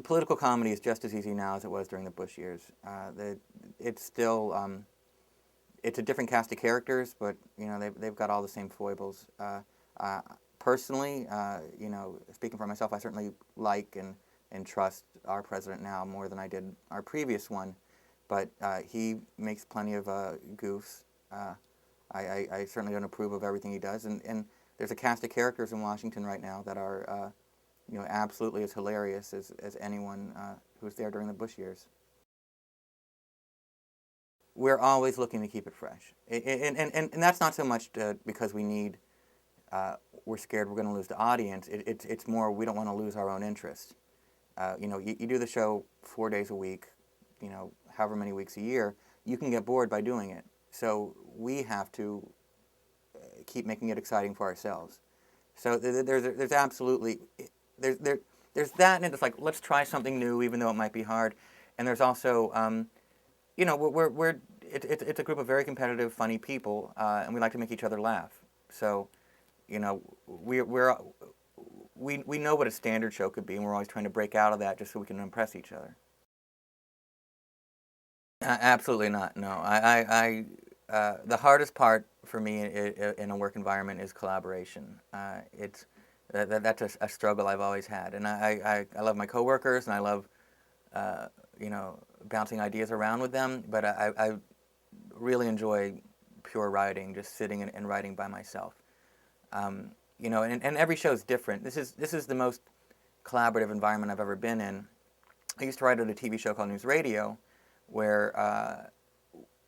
political comedy is just as easy now as it was during the Bush years. It's still it's a different cast of characters, but they've got all the same foibles. Personally, speaking for myself, I certainly like and trust our president now more than I did our previous one, but he makes plenty of goofs. I certainly don't approve of everything he does, and there's a cast of characters in Washington right now that are absolutely as hilarious as anyone who was there during the Bush years. We're always looking to keep it fresh, and that's not so much because we're scared we're going to lose the audience. It's more we don't want to lose our own interest. You do the show 4 days a week, however many weeks a year, you can get bored by doing it. So we have to keep making it exciting for ourselves. So there's absolutely there's that, and it's like let's try something new, even though it might be hard. And there's also it's a group of very competitive, funny people, and we like to make each other laugh. So we know what a standard show could be, and we're always trying to break out of that just so we can impress each other. Absolutely not. No, the hardest part for me in a work environment is collaboration. That's a struggle I've always had, and I love my coworkers, and I love bouncing ideas around with them. But I really enjoy pure writing, just sitting and writing by myself. And every show is different. This is the most collaborative environment I've ever been in. I used to write at a TV show called NewsRadio, where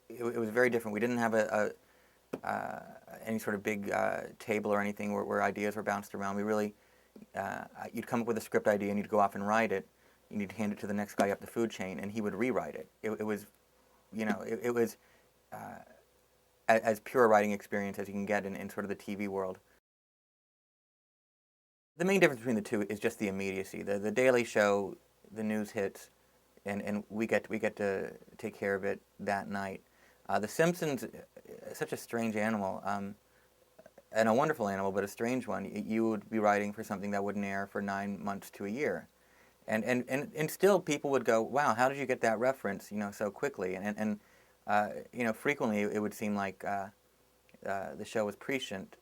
it was very different. We didn't have any sort of big table or anything where ideas were bounced around. We really, you'd come up with a script idea and you'd go off and write it. You'd hand it to the next guy up the food chain, and he would rewrite it. It was as pure a writing experience as you can get in sort of the TV world. The main difference between the two is just the immediacy. The Daily Show, the news hits, and we get to take care of it that night. The Simpsons, such a strange animal, and a wonderful animal, but a strange one. You would be writing for something that wouldn't air for 9 months to a year, and still people would go, "Wow, how did you get that reference, so quickly?" And frequently it would seem like the show was prescient.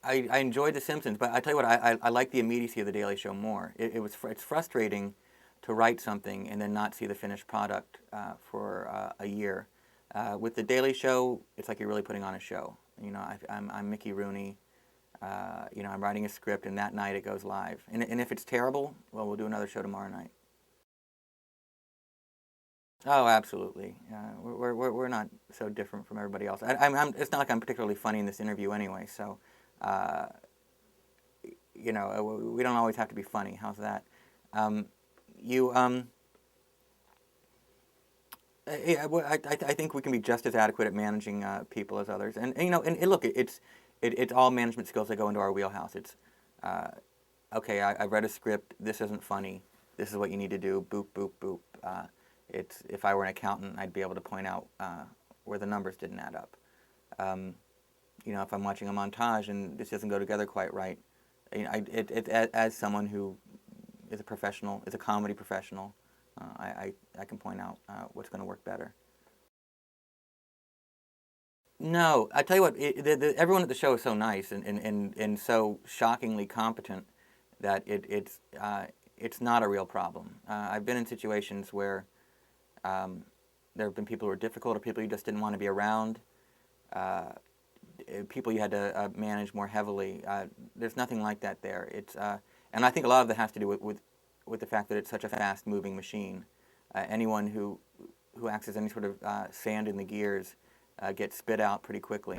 I enjoyed The Simpsons, but I tell you what, I like the immediacy of The Daily Show more. It's frustrating to write something and then not see the finished product for a year. With The Daily Show, it's like you're really putting on a show. I'm Mickey Rooney. I'm writing a script, and that night it goes live. And if it's terrible, well, we'll do another show tomorrow night. Oh, absolutely. We're not so different from everybody else. It's not like I'm particularly funny in this interview anyway. So, we don't always have to be funny. How's that? I think we can be just as adequate at managing people as others. And look, it's all management skills that go into our wheelhouse. It's okay. I read a script. This isn't funny. This is what you need to do. Boop boop boop. If I were an accountant, I'd be able to point out where the numbers didn't add up. If I'm watching a montage and this doesn't go together quite right, as someone who is a professional, is a comedy professional, I can point out what's going to work better. No, I tell you what, everyone at the show is so nice and so shockingly competent that it's not a real problem. I've been in situations where there have been people who are difficult, or people you just didn't want to be around, people you had to manage more heavily. There's nothing like that there. And I think a lot of that has to do with the fact that it's such a fast-moving machine. Anyone who acts as any sort of sand in the gears gets spit out pretty quickly.